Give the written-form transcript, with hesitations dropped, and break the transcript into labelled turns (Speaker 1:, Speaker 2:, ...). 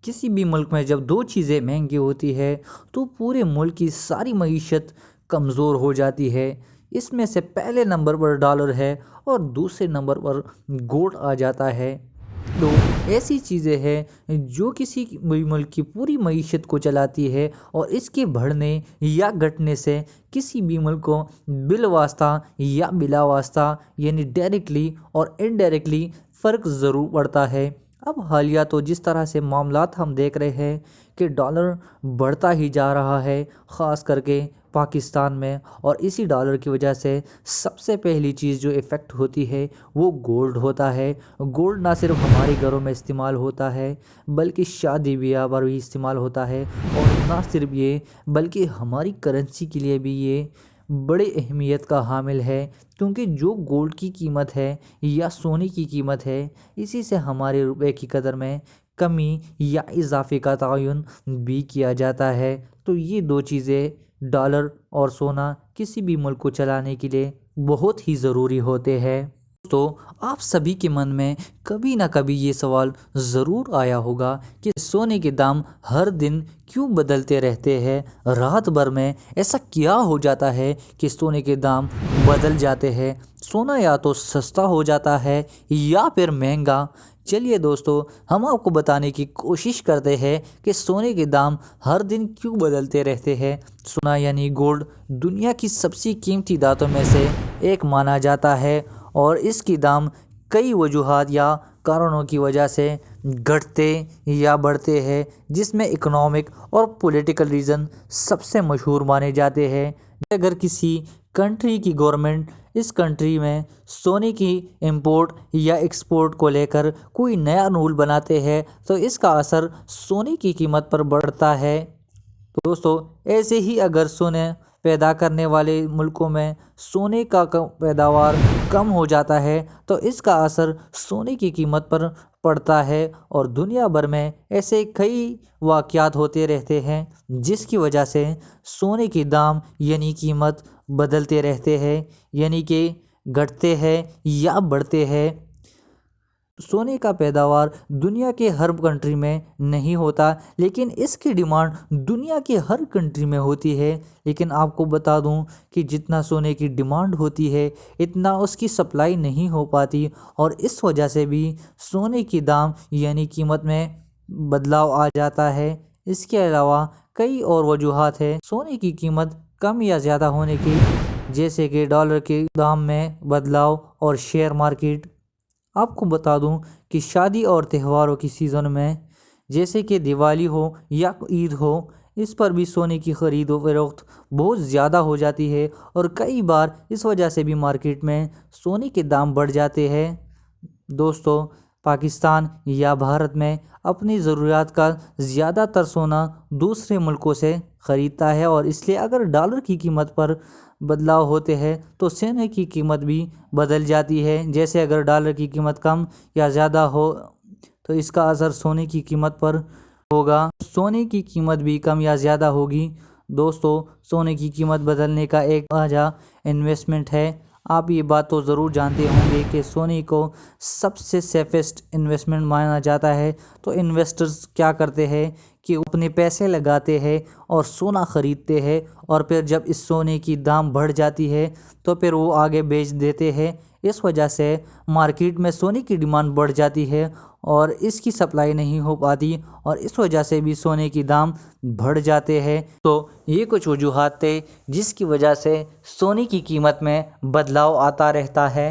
Speaker 1: किसी भी मुल्क में जब दो चीज़ें महंगी होती है तो पूरे मुल्क की सारी मईशत कमज़ोर हो जाती है। इसमें से पहले नंबर पर डॉलर है और दूसरे नंबर पर गोल्ड आ जाता है। तो ऐसी चीज़ें हैं जो किसी भी मुल्क की पूरी मईशत को चलाती है और इसके बढ़ने या घटने से किसी भी मुल्क को बिलवास्ता या बिला वास्ता यानी डायरेक्टली और इनडायरेक्टली फ़र्क ज़रूर पड़ता है। अब हालिया तो जिस तरह से मामलात हम देख रहे हैं कि डॉलर बढ़ता ही जा रहा है, ख़ास करके पाकिस्तान में, और इसी डॉलर की वजह से सबसे पहली चीज़ जो इफ़ेक्ट होती है वो गोल्ड होता है। गोल्ड ना सिर्फ हमारे घरों में इस्तेमाल होता है बल्कि शादी ब्याह पर भी इस्तेमाल होता है, और ना सिर्फ ये बल्कि हमारी करेंसी के लिए भी ये बड़ी अहमियत का हामिल है, क्योंकि जो गोल्ड की कीमत है या सोने की कीमत है इसी से हमारे रुपए की कदर में कमी या इजाफे का तयन भी किया जाता है। तो ये दो चीज़ें डॉलर और सोना किसी भी मुल्क को चलाने के लिए बहुत ही ज़रूरी होते हैं। तो आप सभी के मन में कभी ना कभी ये सवाल ज़रूर आया होगा कि सोने के दाम हर दिन क्यों बदलते रहते हैं, रात भर में ऐसा क्या हो जाता है कि सोने के दाम बदल जाते हैं, सोना या तो सस्ता हो जाता है या फिर महंगा। चलिए दोस्तों, हम आपको बताने की कोशिश करते हैं कि सोने के दाम हर दिन क्यों बदलते रहते हैं। सोना यानी गोल्ड दुनिया की सबसे कीमती धातों में से एक माना जाता है और इसकी दाम कई वजूहात या कारणों की वजह से घटते या बढ़ते हैं, जिसमें इकोनॉमिक और पॉलिटिकल रीज़न सबसे मशहूर माने जाते हैं। अगर किसी कंट्री की गवर्नमेंट इस कंट्री में सोने की इंपोर्ट या एक्सपोर्ट को लेकर कोई नया रूल बनाते हैं तो इसका असर सोने की कीमत पर बढ़ता है। तो दोस्तों, ऐसे ही अगर सोने पैदा करने वाले मुल्कों में सोने का पैदावार कम हो जाता है तो इसका असर सोने की कीमत पर पड़ता है, और दुनिया भर में ऐसे कई वाक़यात होते रहते हैं जिसकी वजह से सोने के दाम यानी कीमत बदलते रहते हैं, यानी कि घटते हैं या बढ़ते हैं। सोने का पैदावार दुनिया के हर कंट्री में नहीं होता, लेकिन इसकी डिमांड दुनिया के हर कंट्री में होती है। लेकिन आपको बता दूं कि जितना सोने की डिमांड होती है इतना उसकी सप्लाई नहीं हो पाती, और इस वजह से भी सोने की दाम यानी कीमत में बदलाव आ जाता है। इसके अलावा कई और वजूहात है सोने की कीमत कम या ज़्यादा होने की, जैसे कि डॉलर के दाम में बदलाव और शेयर मार्केट। आपको बता दूं कि शादी और त्योहारों की सीज़न में, जैसे कि दिवाली हो या ईद हो, इस पर भी सोने की ख़रीद व फरोख्त बहुत ज़्यादा हो जाती है, और कई बार इस वजह से भी मार्केट में सोने के दाम बढ़ जाते हैं। दोस्तों, पाकिस्तान या भारत में अपनी ज़रूरियात का ज़्यादातर सोना दूसरे मुल्कों से ख़रीदता है, और इसलिए अगर डॉलर की कीमत पर बदलाव होते हैं तो सोने की कीमत भी बदल जाती है। जैसे अगर डॉलर की कीमत कम या ज़्यादा हो तो इसका असर सोने की कीमत पर होगा, सोने की कीमत भी कम या ज़्यादा होगी। दोस्तों, सोने की कीमत बदलने का एक वजह इन्वेस्टमेंट है। आप ये बात तो ज़रूर जानते होंगे कि सोने को सबसे सेफेस्ट इन्वेस्टमेंट माना जाता है। तो इन्वेस्टर्स क्या करते हैं कि अपने पैसे लगाते हैं और सोना ख़रीदते हैं, और फिर जब इस सोने की दाम बढ़ जाती है तो फिर वो आगे बेच देते हैं। इस वजह से मार्केट में सोने की डिमांड बढ़ जाती है और इसकी सप्लाई नहीं हो पाती, और इस वजह से भी सोने की दाम बढ़ जाते हैं। तो ये कुछ वजूहात थे जिसकी वजह से सोने की कीमत में बदलाव आता रहता है।